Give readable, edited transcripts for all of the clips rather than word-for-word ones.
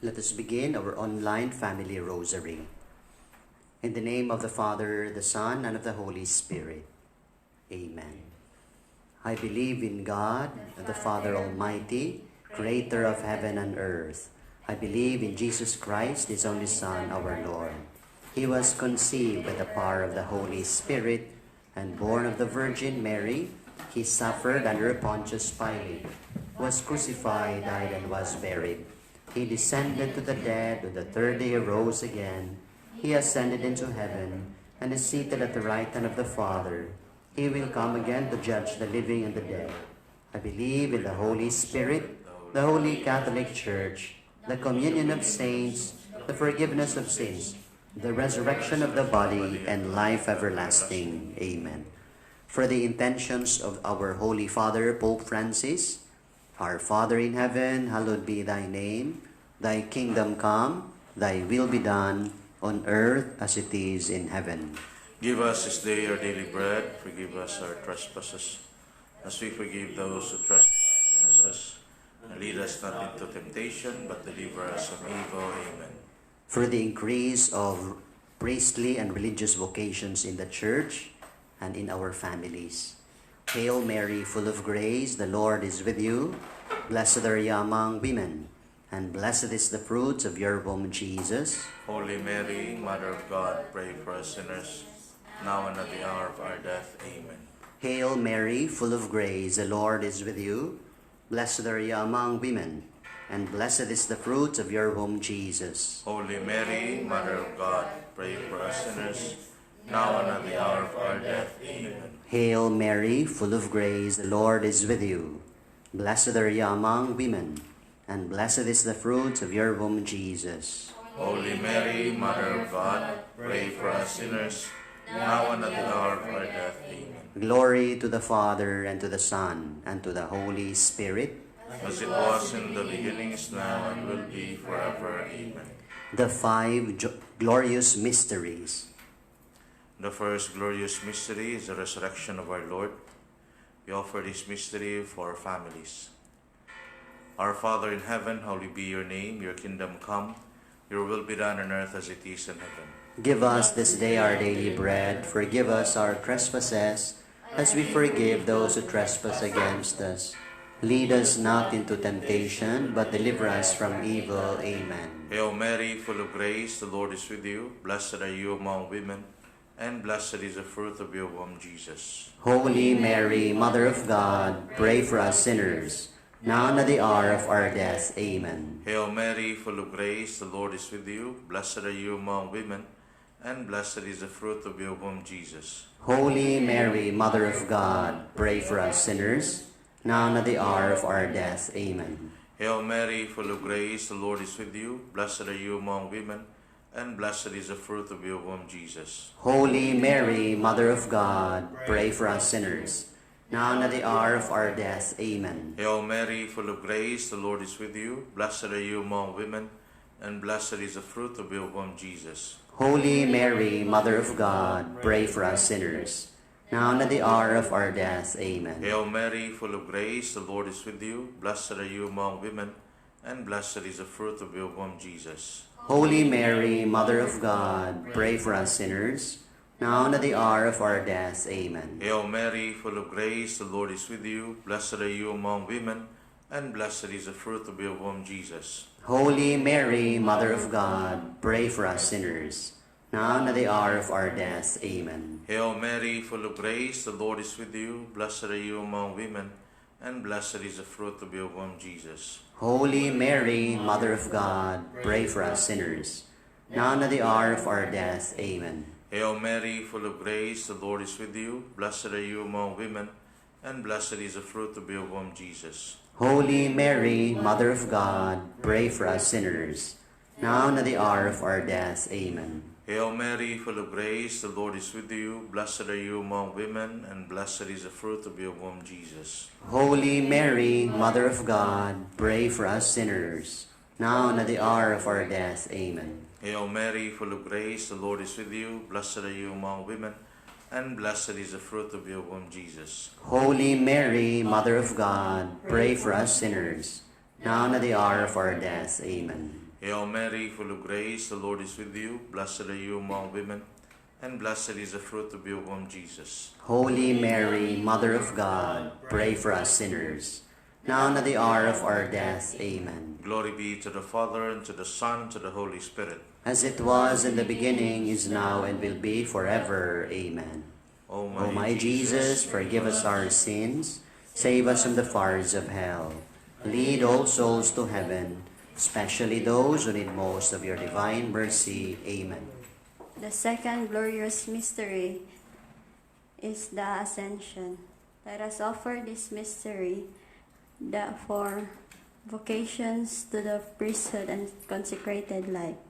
Let us begin our online family rosary. In the name of the Father, the Son, and of the Holy Spirit. Amen. I believe in God, the Father Almighty, creator of heaven and earth. I believe in Jesus Christ, his only Son, our Lord. He was conceived by the power of the Holy Spirit and born of the Virgin Mary. He suffered under Pontius Pilate, was crucified, died, and was buried. He descended to the dead, on the third day arose again. He ascended into heaven, and is seated at the right hand of the Father. He will come again to judge the living and the dead. I believe in the Holy Spirit, the Holy Catholic Church, the communion of saints, the forgiveness of sins, the resurrection of the body, and life everlasting. Amen. For the intentions of our Holy Father, Pope Francis, Our Father in heaven, hallowed be thy name. Thy kingdom come, thy will be done, on earth as it is in heaven. Give us this day our daily bread. Forgive us our trespasses, as we forgive those who trespass against us. And lead us not into temptation, but deliver us from evil. Amen. For the increase of priestly and religious vocations in the Church and in our families. Hail Mary, full of grace, the Lord is with you. Blessed are you among women, and blessed is the fruit of your womb, Jesus. Holy Mary, Mother of God, pray for us sinners, now and at the hour of our death. Amen. Hail Mary, full of grace, the Lord is with you. Blessed are you among women, and blessed is the fruit of your womb, Jesus. Holy Mary, Mother of God, pray for us sinners, now and at the hour of our death. Amen. Hail Mary, full of grace, the Lord is with you. Blessed are you among women, and blessed is the fruit of your womb, Jesus. Holy Mary, Mother of God, pray for us sinners, now and at the hour of our death. Amen. Glory to the Father, and to the Son, and to the Holy Spirit. As it was in the beginning, is now, and will be forever. Amen. The five glorious mysteries. The first glorious mystery is the resurrection of our Lord. We offer this mystery for our families. Our Father in heaven, hallowed be your name. Your kingdom come. Your will be done on earth as it is in heaven. Give us this day our daily bread. Forgive us our trespasses, as we forgive those who trespass against us. Lead us not into temptation, but deliver us from evil. Amen. Hail Mary, full of grace, the Lord is with you. Blessed are you among women, and blessed is the fruit of your womb, Jesus. Holy Mary, Mother of God, pray for us sinners, now and at the hour of our death. Amen. Hail Mary, full of grace, the Lord is with you. Blessed are you among women, and blessed is the fruit of your womb, Jesus. Holy Mary, Mother of God, pray for us sinners, now and at the hour of our death. Amen. Hail Mary, full of grace, the Lord is with you. Blessed are you among women, and blessed is the fruit of your womb, Jesus. Holy Mary, Mother of God, pray for us sinners, now and at the hour of our death. Amen. Hail Mary, full of grace, the Lord is with you. Blessed are you among women, and blessed is the fruit of your womb, Jesus. Holy Mary, Mother of God, pray for us sinners, now and at the hour of our death. Amen. Hail Mary, full of grace, the Lord is with you. Blessed are you among women, and blessed is the fruit of your womb, Jesus. Holy Mary, Mother of God, pray for us sinners, now and at the hour of our death. Amen. Hail Mary, full of grace, the Lord is with you. Blessed are you among women, and blessed is the fruit of your womb, Jesus. Holy Mary, Mother of God, pray for us sinners, now and at the hour of our death. Amen. Hail Mary, full of grace, the Lord is with you. Blessed are you among women, and blessed is the fruit of your womb, Jesus. Holy Mary, Mother of God, pray for us sinners, now and at the hour of our death. Amen. Hail Mary, full of grace, the Lord is with you. Blessed are you among women, and blessed is the fruit of your womb, Jesus. Holy Mary, Mother of God, pray for us sinners, now and at the hour of our death. Amen. Hail Mary, full of grace, the Lord is with you. Blessed are you among women, and blessed is the fruit of your womb, Jesus. Holy Mary, Mother of God, pray for us sinners, now and at the hour of our death. Amen. Hail Mary, full of grace, the Lord is with you. Blessed are you among women, and blessed is the fruit of your womb, Jesus. Holy Mary, Mother of God, pray for us sinners, now and at the hour of our death. Amen. Hail Mary, full of grace, the Lord is with you. Blessed are you among women, and blessed is the fruit of your womb, Jesus. Holy Mary, Mother of God, pray for us sinners, now and at the hour of our death. Amen. Glory be to the Father, and to the Son, and to the Holy Spirit. As it was in the beginning, is now, and will be forever. Amen. O O my Jesus, forgive us our sins, save us from the fires of hell. Lead all souls to heaven, especially those who need most of your divine mercy. Amen. The second glorious mystery is the Ascension. Let us offer this mystery for vocations to the priesthood and consecrated life.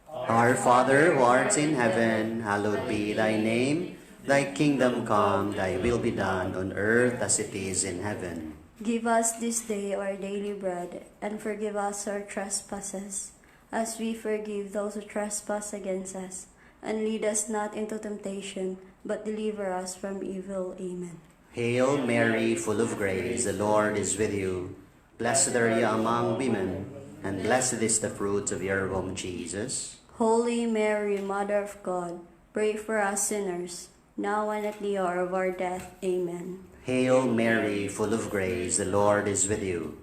Our Father, who art in heaven, hallowed be thy name. Thy kingdom come, thy will be done on earth as it is in heaven. Give us this day our daily bread, and forgive us our trespasses, as we forgive those who trespass against us. And lead us not into temptation, but deliver us from evil. Amen. Hail Mary, full of grace, the Lord is with you. Blessed are you among women, and blessed is the fruit of your womb, Jesus. Holy Mary, Mother of God, pray for us sinners, now and at the hour of our death. Amen. Hail Mary, full of grace, the Lord is with you.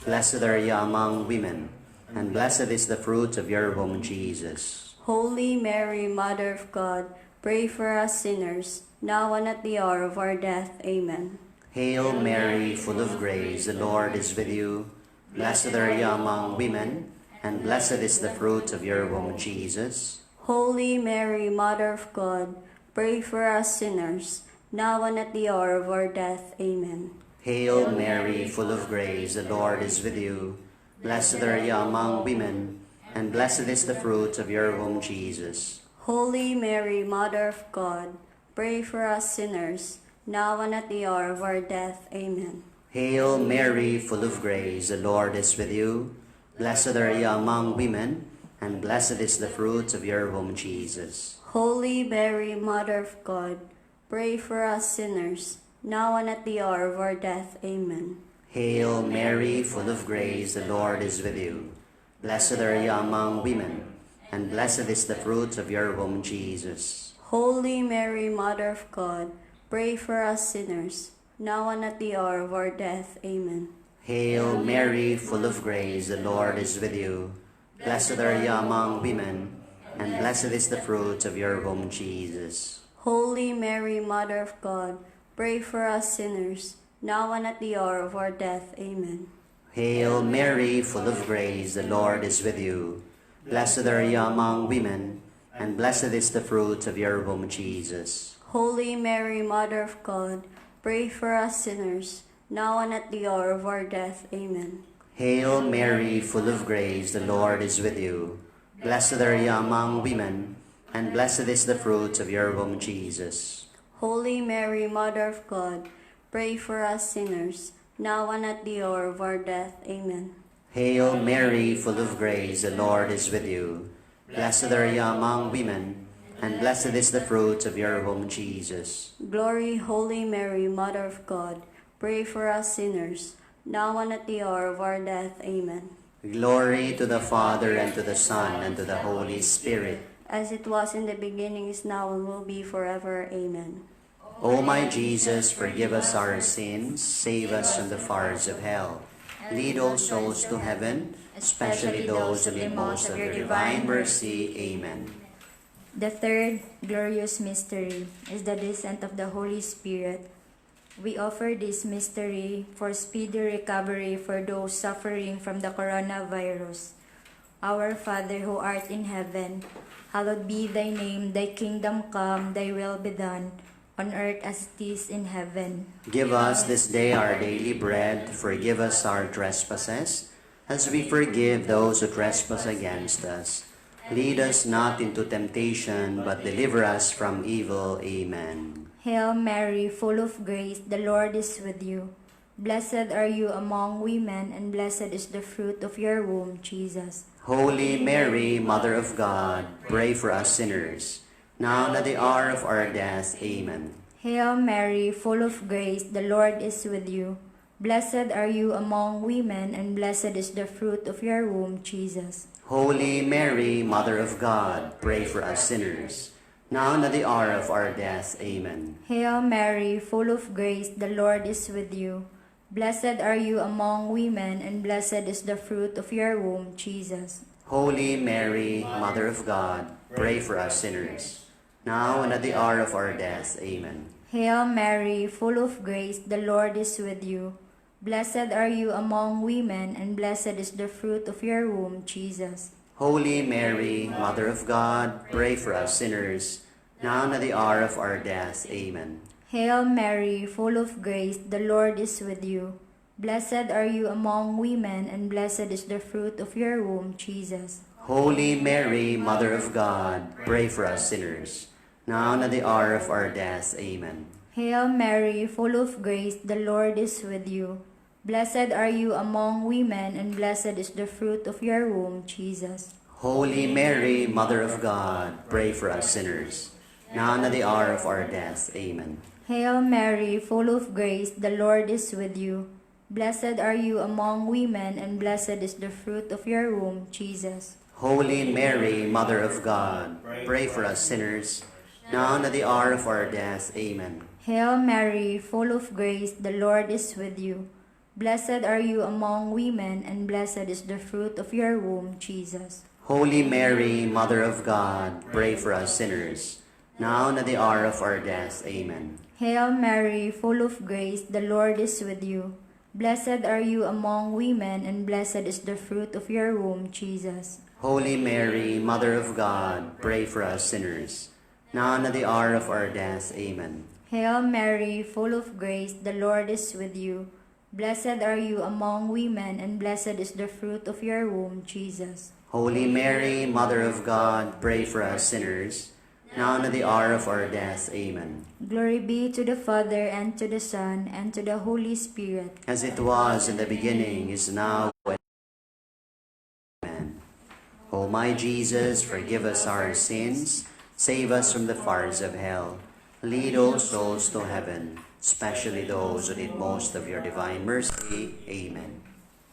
Blessed are you among women, and blessed is the fruit of your womb, Jesus. Holy Mary, Mother of God, pray for us sinners, now and at the hour of our death. Amen. Hail Mary, full of grace, the Lord is with you. Blessed are you among women, and blessed is the fruit of your womb, Jesus. Holy Mary, Mother of God, pray for us sinners, now and at the hour of our death. Amen. Hail Mary, full of grace, the Lord is with you. Blessed are you among women, and blessed is the fruit of your womb, Jesus. Holy Mary, Mother of God, pray for us sinners, now and at the hour of our death. Amen. Hail Mary, full of grace, the Lord is with you. Blessed are you among women, and blessed is the fruit of your womb, Jesus. Holy Mary, Mother of God, pray for us sinners, now and at the hour of our death. Amen. Hail Mary, full of grace, the Lord is with you. Blessed are you among women, and blessed is the fruit of your womb, Jesus. Holy Mary, Mother of God, pray for us sinners, now and at the hour of our death. Amen. Hail Mary, full of grace, the Lord is with you. Blessed are you among women, and blessed is the fruit of your womb, Jesus. Holy Mary, Mother of God, pray for us sinners, now and at the hour of our death. Amen. Hail Mary, full of grace, the Lord is with you. Blessed are you among women, and blessed is the fruit of your womb, Jesus. Holy Mary, Mother of God, pray for us sinners, now and at the hour of our death. Amen. Hail Mary, full of grace, the Lord is with you. Blessed are you among women, and blessed is the fruit of your womb, Jesus. Holy Mary, Mother of God, pray for us sinners, now and at the hour of our death. Amen. Hail Mary, full of grace, the Lord is with you. Blessed are you among women, and blessed is the fruit of your womb, Jesus. Glory, Holy Mary, Mother of God, pray for us sinners, now and at the hour of our death. Amen. Glory to the Father, and to the Son, and to the Holy Spirit. As it was in the beginning, is now, and will be forever. Amen. O my Jesus, forgive us our sins, save us from the fires of hell. Lead all souls to heaven, especially those who need most of your divine mercy. Amen. The third glorious mystery is the descent of the Holy Spirit. We offer this mystery for speedy recovery for those suffering from the coronavirus. Our Father who art in heaven, hallowed be thy name, thy kingdom come, thy will be done, on earth as it is in heaven. Give us this day our daily bread. Forgive us our trespasses, as we forgive those who trespass against us. Lead us not into temptation, but deliver us from evil. Amen. Hail Mary, full of grace, the Lord is with you. Blessed are you among women, and blessed is the fruit of your womb, Jesus. Holy Mary, Mother of God, pray for us sinners, now and at the hour of our death. Amen. Hail Mary, full of grace, the Lord is with you. Blessed are you among women, and blessed is the fruit of your womb, Jesus. Holy Mary, Mother of God, pray for us sinners, now and at the hour of our death. Amen. Hail Mary, full of grace, the Lord is with you. Blessed are you among women, and blessed is the fruit of your womb, Jesus. Holy Mary, Mother of God, pray for us sinners, now and at the hour of our death. Amen. Hail Mary, full of grace, the Lord is with you. Blessed are you among women, and blessed is the fruit of your womb, Jesus. Holy Mary, Mother of God, pray for us sinners, now and at the hour of our death. Amen. Hail Mary, full of grace, the Lord is with you. Blessed are you among women, and blessed is the fruit of your womb, Jesus. Holy Mary, Mother of God, pray for us sinners, now and at the hour of our death. Amen. Hail Mary, full of grace, the Lord is with you. Blessed are you among women, and blessed is the fruit of your womb, Jesus. Holy Mary, Mother of God, pray for us sinners, now and at the hour of our death. Amen. Hail Mary, full of grace, the Lord is with you. Blessed are you among women, and blessed is the fruit of your womb, Jesus. Holy Mary, Mother of God, pray for us sinners, now and at the hour of our death. Amen. Hail Mary, full of grace, the Lord is with you. Blessed are you among women, and blessed is the fruit of your womb, Jesus. Holy Mary, Mother of God, pray for us sinners, now and at the hour of our death. Amen. Hail Mary, full of grace, the Lord is with you. Blessed are you among women, and blessed is the fruit of your womb, Jesus. Holy Mary, Mother of God, pray for us sinners, now and at the hour of our death. Amen. Hail Mary, full of grace, the Lord is with you. Blessed are you among women, and blessed is the fruit of your womb, Jesus. Holy Mary, Mother of God, pray for us sinners, now and at the hour of our death. Amen. Glory be to the Father, and to the Son, and to the Holy Spirit. As it was in the beginning, is now, and amen. O my Jesus, forgive us our sins, save us from the fires of hell, lead all souls to heaven, especially those who need most of your divine mercy. Amen.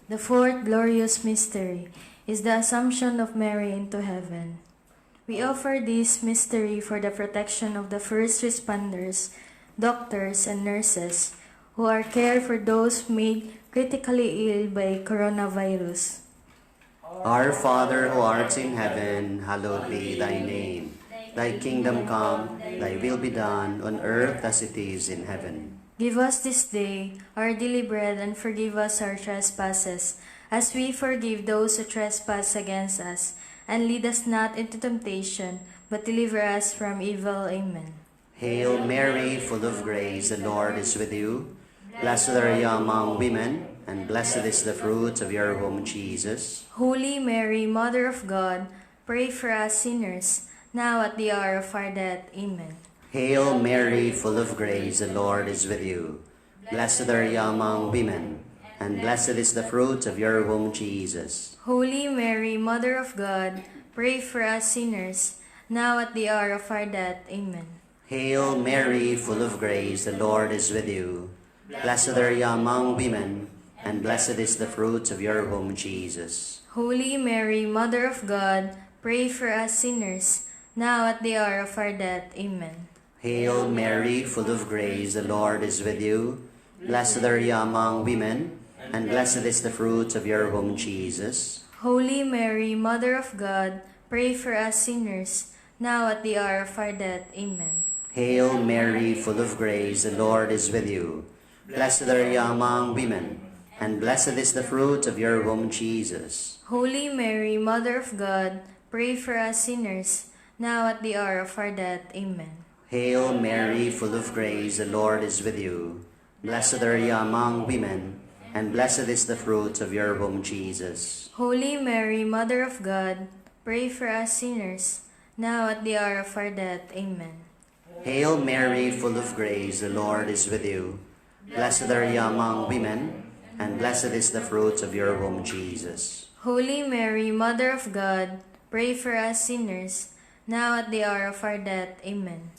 The fourth glorious mystery is the Assumption of Mary into heaven. We offer this mystery for the protection of the first responders, doctors, and nurses who are care for those made critically ill by coronavirus. Our Father who art in heaven, hallowed be thy name. Thy kingdom come, thy will be done on earth as it is in heaven. Give us this day our daily bread, and forgive us our trespasses, as we forgive those who trespass against us. And lead us not into temptation, but deliver us from evil. Amen. Hail Mary, full of grace, the Lord is with you. Blessed are you among women, and blessed is the fruit of your womb, Jesus. Holy Mary, Mother of God, pray for us sinners, now at the hour of our death. Amen. Hail Mary, full of grace, the Lord is with you. Blessed are you among women, and blessed is the fruit of your womb, Jesus. Holy Mary, Mother of God, pray for us sinners, now at the hour of our death. Amen. Hail Mary, full of grace, the Lord is with you. Blessed are you among women, and blessed is the fruit of your womb, Jesus. Holy Mary, Mother of God, pray for us sinners, now at the hour of our death. Amen. Hail Mary, full of grace, the Lord is with you. Blessed are you among women, and blessed is the fruit of your womb, Jesus. Holy Mary, Mother of God, pray for us sinners, now at the hour of our death. Amen. Hail Mary, full of grace, the Lord is with you. Blessed are you among women, and blessed is the fruit of your womb, Jesus. Holy Mary, Mother of God, pray for us sinners, now at the hour of our death. Amen. Hail Mary, full of grace, the Lord is with you. Blessed are you among women, and blessed is the fruit of your womb, Jesus. Holy Mary, Mother of God, pray for us sinners, now at the hour of our death. Amen. Hail Mary, full of grace, the Lord is with you. Blessed are you among women, and blessed is the fruit of your womb, Jesus. Holy Mary, Mother of God, pray for us sinners, now at the hour of our death. Amen.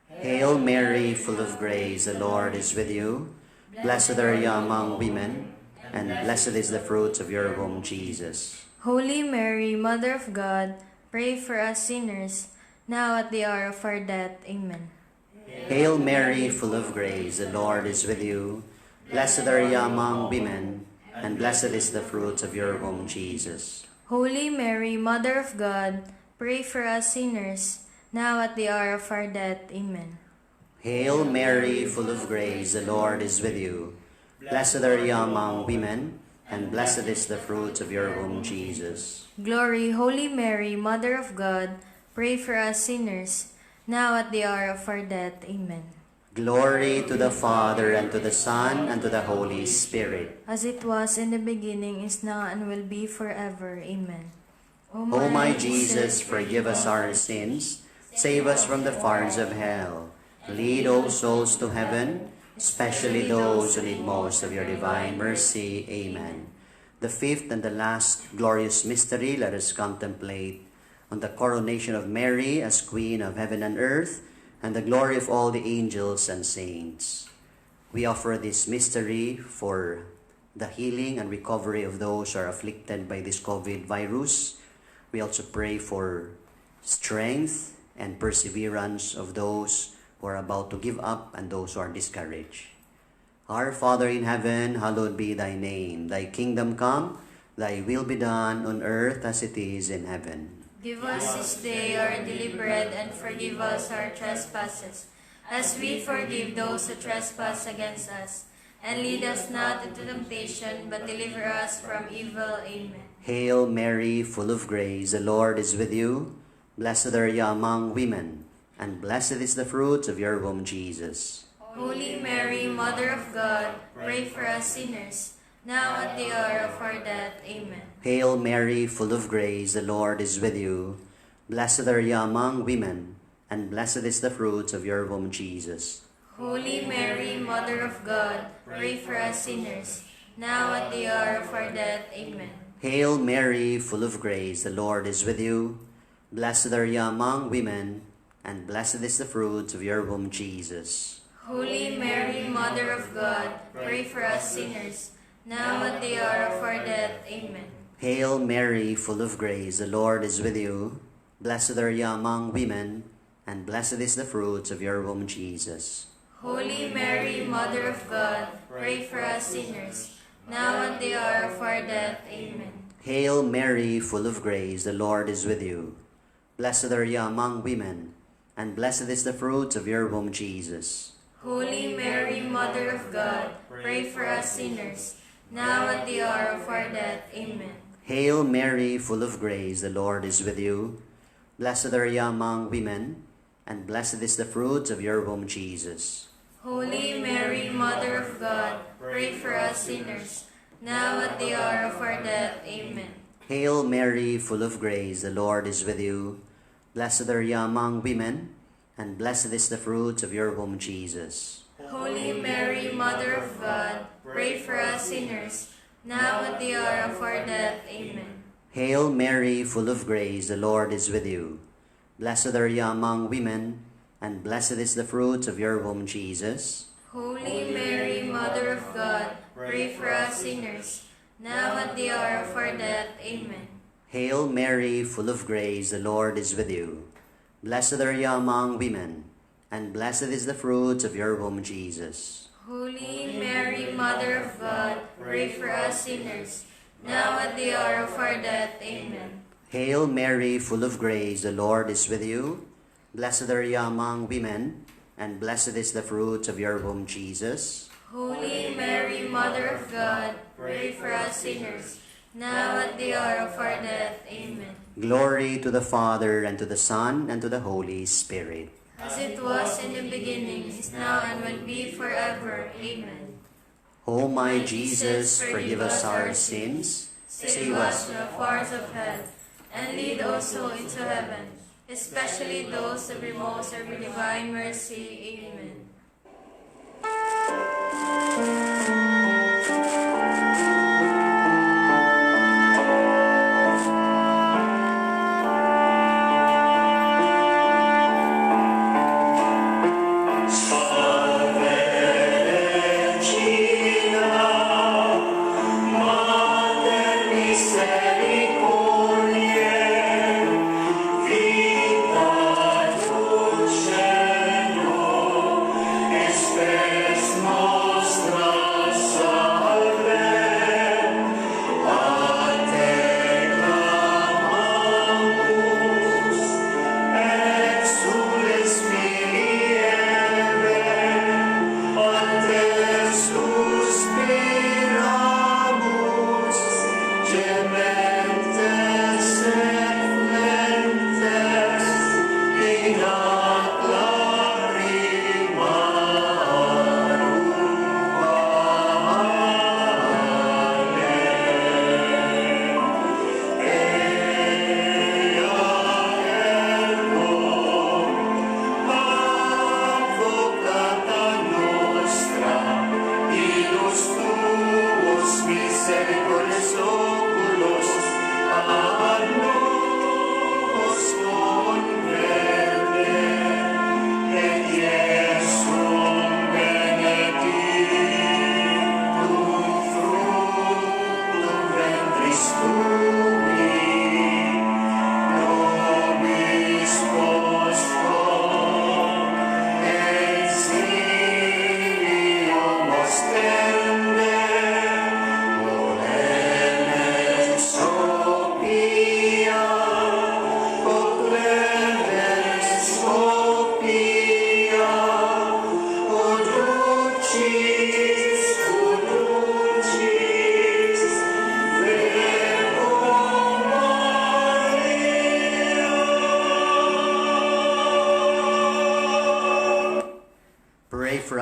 Hail Mary, full of grace, the Lord is with you. Blessed are you among women, and blessed is the fruit of your womb, Jesus. Holy Mary, Mother of God, pray for us sinners, now at the hour of our death. Amen. Hail Mary, full of grace, the Lord is with you. Blessed are you among women, and blessed is the fruit of your womb, Jesus. Holy Mary, Mother of God, pray for us sinners, now at the hour of our death. Amen. Hail Mary, full of grace, the Lord is with you. Blessed are you among women, and blessed is the fruit of your womb, Jesus. Glory, Holy Mary, Mother of God, pray for us sinners, now at the hour of our death. Amen. Glory to the Father, and to the Son, and to the Holy Spirit. As it was in the beginning, is now, and will be forever. Amen. O my Jesus, forgive us our sins, save us from the fires of hell. Lead all souls to heaven, especially those who need most of your divine mercy. Amen. The fifth and the last glorious mystery, let us contemplate on the coronation of Mary as Queen of heaven and earth, and the glory of all the angels and saints. We offer this mystery for the healing and recovery of those who are afflicted by this COVID virus. We also pray for strength and perseverance of those who are about to give up and those who are discouraged. Our Father in heaven, hallowed be thy name. Thy kingdom come, thy will be done on earth as it is in heaven. Give us this day our daily bread, and forgive us our trespasses, as we forgive those who trespass against us. And lead us not into temptation, but deliver us from evil. Amen. Hail Mary, full of grace, the Lord is with you. Blessed are you among women, and blessed is the fruit of your womb, Jesus. Holy Mary, Mother of God, pray for us sinners, now at the hour of our death. Amen. Hail Mary, full of grace, the Lord is with you. Blessed are you among women, and blessed is the fruit of your womb, Jesus. Holy Mary, Mother of God, pray for us sinners, now at the hour of our death. Amen. Hail Mary, full of grace, the Lord is with you. Blessed are you among women, and blessed is the fruit of your womb, Jesus. Holy Mary, Mother of God, pray for us sinners, now at the hour of our death. Amen. Hail Mary, full of grace, the Lord is with you. Blessed are you among women, and blessed is the fruit of your womb, Jesus. Holy Mary, Mother of God, pray for us sinners, now at the hour of our death. Amen. Hail Mary, full of grace, the Lord is with you. Blessed are you among women, and blessed is the fruit of your womb, Jesus. Holy Mary, Mother of God, pray for us sinners, now at the hour of our death. Amen. Hail Mary, full of grace, the Lord is with you. Blessed are you among women, and blessed is the fruit of your womb, Jesus. Holy Mary, Mother of God, pray for us sinners, now at the hour of our death. Amen. Hail Mary, full of grace, the Lord is with you. Blessed are you among women, and blessed is the fruit of your womb, Jesus. Holy Mary, Mother of God, pray for us sinners, now at the hour of our death. Amen. Hail Mary, full of grace, the Lord is with you. Blessed are you among women, and blessed is the fruit of your womb, Jesus. Holy Mary, Mother of God, pray for us sinners, now at the hour of our death. Amen. Hail Mary, full of grace, the Lord is with you. Blessed are you among women, and blessed is the fruit of your womb, Jesus. Holy Mary, Mother of God, pray for us sinners, now at the hour of our death. Amen. Hail Mary, full of grace, the Lord is with you. Blessed are you among women, and blessed is the fruit of your womb, Jesus. Holy Mary, Mother of God, pray for us sinners, now at the hour of our death. Amen. Glory to the Father, and to the Son, and to the Holy Spirit. As it was in the beginning, is now, and will be forever. Amen. O my Jesus, forgive us our sins, Save us from the fires of hell, and lead also into heaven, especially those of your most of your divine mercy. Amen. Salve,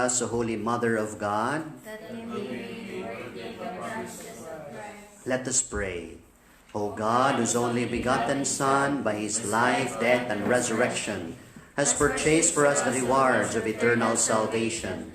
us, O Holy Mother of God. Let us pray. O God, whose only begotten Son, by his life, death, and resurrection, has purchased for us the rewards of eternal salvation,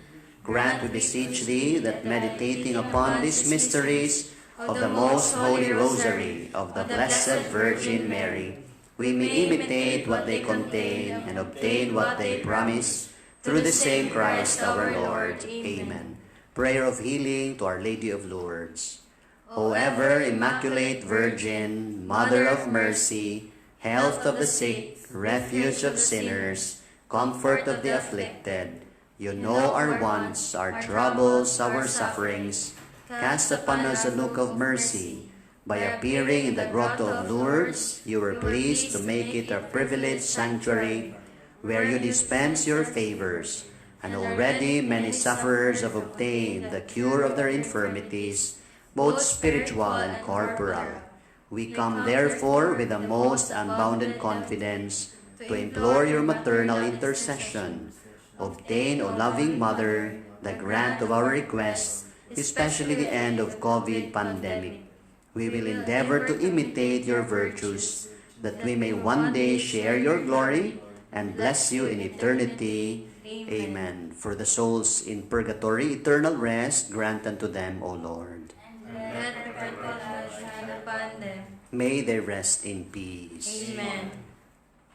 grant, we beseech thee, that meditating upon these mysteries of the most holy Rosary of the Blessed Virgin Mary, we may imitate what they contain and obtain what they promise, through the same Christ our Lord. Amen. Prayer of healing to Our Lady of Lourdes. O ever Immaculate Virgin, Mother of Mercy, health of the sick, refuge of sinners, comfort of the afflicted, you know our wants, our troubles, our sufferings. Cast upon us a look of mercy. By appearing in the grotto of Lourdes, you were pleased to make it a privileged sanctuary where you dispense your favors, and already many sufferers have obtained the cure of their infirmities, both spiritual and corporal. We come therefore with the most unbounded confidence to implore your maternal intercession. Obtain, O loving Mother, the grant of our request, especially the end of COVID pandemic. We will endeavor to imitate your virtues, that we may one day share your glory and bless you in eternity. Amen. For the souls in purgatory, eternal rest grant unto them, O Lord. Let perpetual light shine upon them. May they rest in peace. Amen.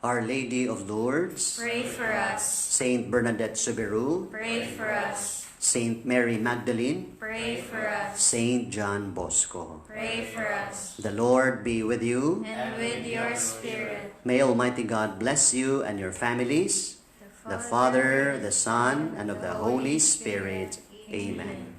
Our Lady of Lourdes, Pray for us. Saint Bernadette Cebu, Pray for us. Saint Mary Magdalene, Pray for us. Saint John Bosco. Pray for us. The Lord be with you. And with your spirit. May Almighty God bless you and your families, the Father, the Son, and of the Holy Spirit. Amen.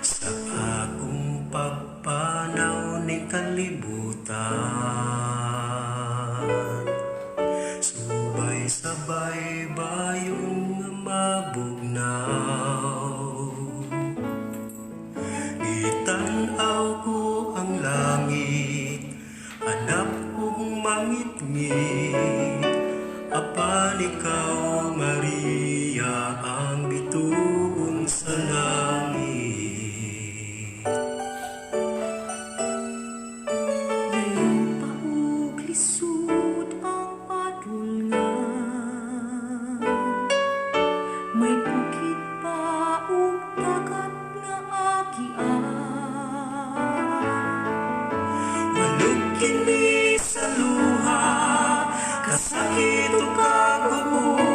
Sa akong pagpanaw ni kalibutan, subay-sabay bayong mabugnaw. Itanaw ko ang langit, hanap kong mangit-ngit, apan ikaw, Maria, ang bituon sa langit. Ngayon paug lisod ang padulngan, may bukid pa ug dagat nga agian. Walog kini sa luha, kasakit ug kagubo.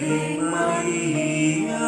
Hail Maria,